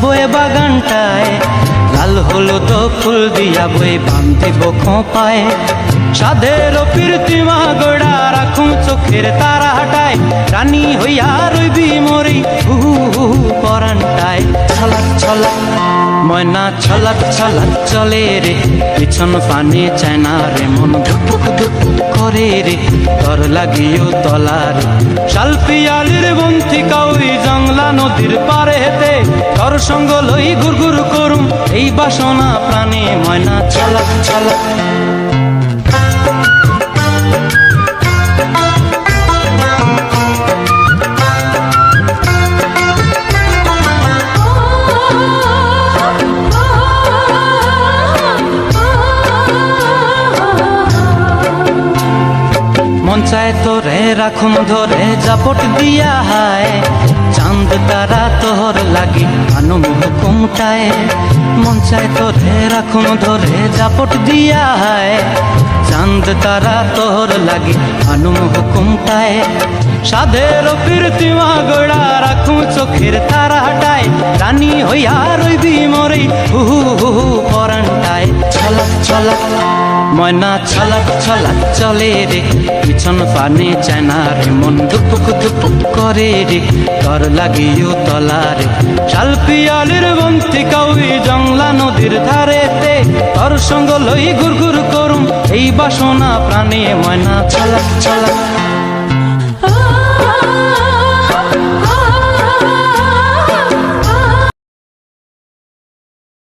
বয়ে বাগানটায়, লাল হলুদ ফুল দিয়া বই বান্ধিব খোঁপায়। সাধের প্রীতিমা গোড়া রাখুম চোখের তারা হাটায়, রানী হইয়া রইবি মরি হু হু পরানটায়। ছলাক ছলাক ময়না ছলাক ছলাক চলে রে, পিছন পানে চায় না রে, মন ধুপুক ধুপুক করে রে, তর লাগিও তলার। শালপিয়ালির বন্থি কাউই জংলা নদীর পারে হেতে, তর সঙ্গ লই ঘুর ঘুর করুম এই বাসনা প্রাণে। ময়না ছলাক ছলাক মন চায় তোরে রাখুম ধরে জাপট দিয়া হায়, চাঁদ তারা তোর লাগি আনুম হুকুমটায়। মন চায় তোরে রাখুম ধরে জাপট দিয়া হায়, চাঁদ তারা তোর লাগি আনুম হুকুমটায়। সাধের প্রীতিমা গোড়া রাখুম চোখের তারা হাটায়, রানী হইয়া রইবি মরি হু হু পরানটায়। ছলাক ছলাক ময়না ছলাক ছলাক চলে রে, পিছন পানে চায় না রে, মন ধুপুক ধুপুক করে রে, তর লাগিও তলারে। শালপিয়ালির বন্তি কাউই জংলা নদীর ধারেতে, তর সঙ্গ লই ঘুর ঘুর করুম এই বাসনা প্রাণে। ময়না ছলাক ছলাক